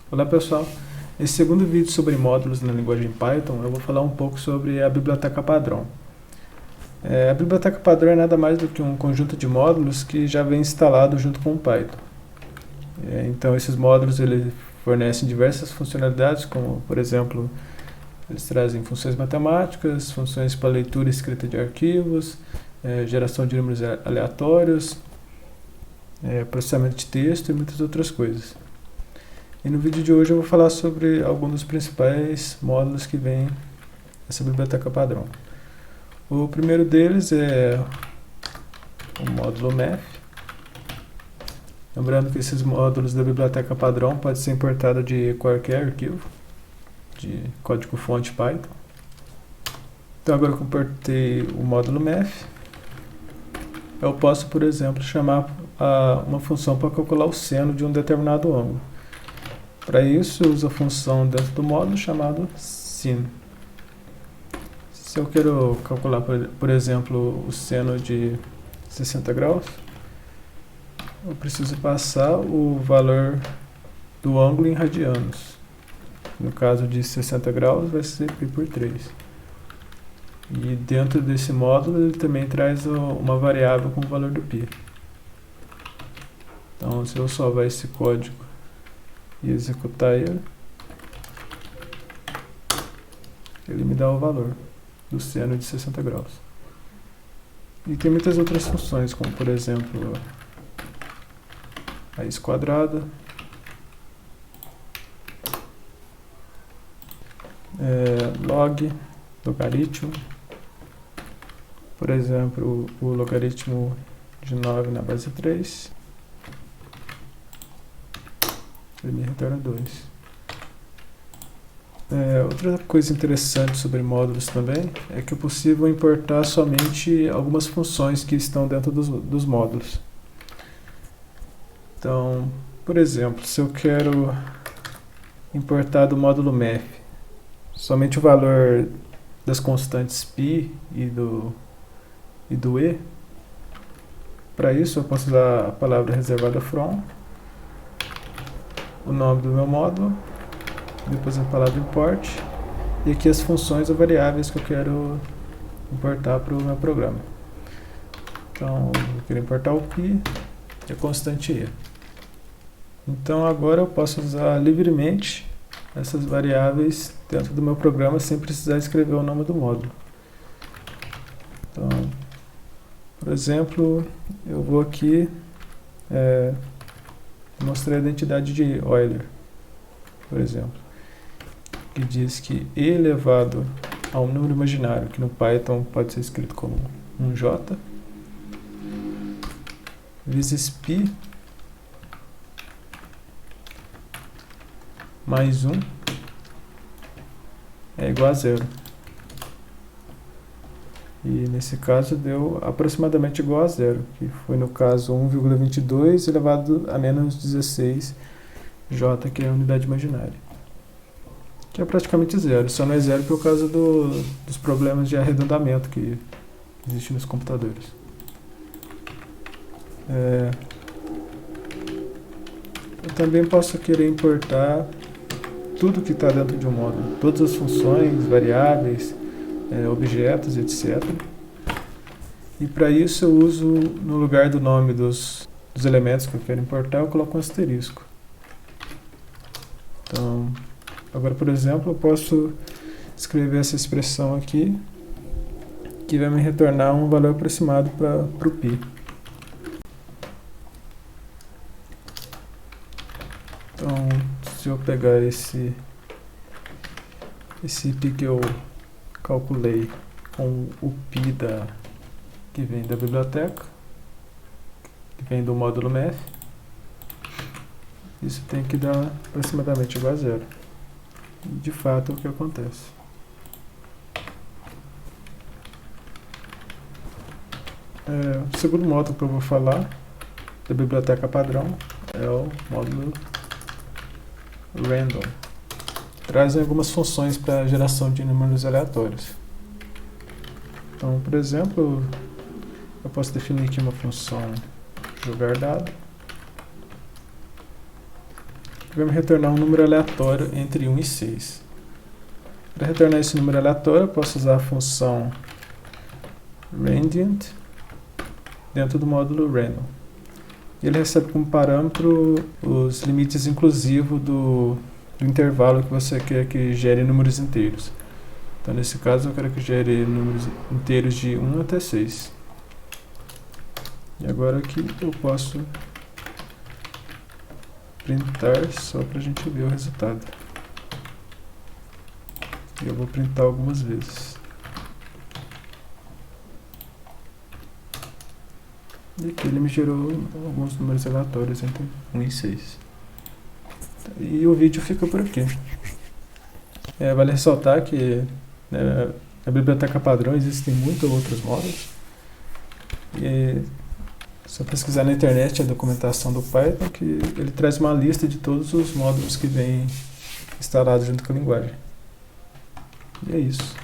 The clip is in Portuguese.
Olá pessoal, nesse segundo vídeo sobre módulos na linguagem Python eu vou falar um pouco sobre a biblioteca padrão. A biblioteca padrão é nada mais do que um conjunto de módulos que já vem instalado junto com o Python. Então esses módulos eles fornecem diversas funcionalidades, como por exemplo, eles trazem funções matemáticas, funções para leitura e escrita de arquivos, geração de números aleatórios, processamento de texto e muitas outras coisas. E no vídeo de hoje eu vou falar sobre alguns dos principais módulos que vem nessa biblioteca padrão. O primeiro deles é o módulo math. Lembrando que esses módulos da biblioteca padrão podem ser importados de qualquer arquivo de código-fonte Python. Então agora que eu importei o módulo math, eu posso, por exemplo, chamar uma função para calcular o seno de um determinado ângulo. Para isso, eu uso a função dentro do módulo chamada sin. Se eu quero calcular, por exemplo, o seno de 60 graus, eu preciso passar o valor do ângulo em radianos. No caso de 60 graus, vai ser π por 3. E dentro desse módulo, ele também traz uma variável com o valor do π. Então, se eu salvar esse código e executar ele me dá o valor do seno de 60 graus. E tem muitas outras funções, como por exemplo a raiz quadrada, log, logaritmo, por exemplo o logaritmo de 9 na base 3, ele me retorna 2. Outra coisa interessante sobre módulos também é que é possível importar somente algumas funções que estão dentro dos módulos. Então, por exemplo, se eu quero importar do módulo math somente o valor das constantes π e do e, para isso eu posso usar a palavra reservada from, o nome do meu módulo, depois a palavra import, e aqui as funções ou variáveis que eu quero importar para o meu programa. Então, eu quero importar o π e a constante e. Então, agora eu posso usar livremente essas variáveis dentro do meu programa sem precisar escrever o nome do módulo. Então, por exemplo, eu vou aqui mostrar a identidade de Euler, por exemplo, que diz que e elevado a um número imaginário, que no Python pode ser escrito como um j, vezes π mais 1 é igual a 0. E nesse caso deu aproximadamente igual a 0, que foi no caso 1,22 elevado a menos 16 j, que é a unidade imaginária, que é praticamente 0, só não é 0 por causa dos problemas de arredondamento que existem nos computadores. Eu também posso querer importar tudo que está dentro de um módulo, todas as funções, variáveis, objetos, etc. E para isso eu uso, no lugar do nome dos elementos que eu quero importar, eu coloco um asterisco. Então, agora, por exemplo, eu posso escrever essa expressão aqui, que vai me retornar um valor aproximado para o π. Então, se eu pegar esse π que eu calculei com o π que vem da biblioteca, que vem do módulo math, isso tem que dar aproximadamente igual a 0. E de fato é o que acontece. O segundo módulo que eu vou falar da biblioteca padrão é o módulo random. Trazem algumas funções para geração de números aleatórios. Então, por exemplo, eu posso definir aqui uma função jogar dado, vai me retornar um número aleatório entre 1 e 6. Para retornar esse número aleatório, eu posso usar a função radiant dentro do módulo random. Ele recebe como parâmetro os limites inclusivos do intervalo que você quer que gere números inteiros. Então, nesse caso, eu quero que gere números inteiros de 1 até 6. E agora aqui eu posso printar só para a gente ver o resultado. Eu vou printar algumas vezes. E aqui ele me gerou alguns números aleatórios entre 1 e 6. E o vídeo fica por aqui. Vale ressaltar que na biblioteca padrão existem muitos outros módulos. E só pesquisar na internet a documentação do Python, que ele traz uma lista de todos os módulos que vêm instalados junto com a linguagem. E é isso.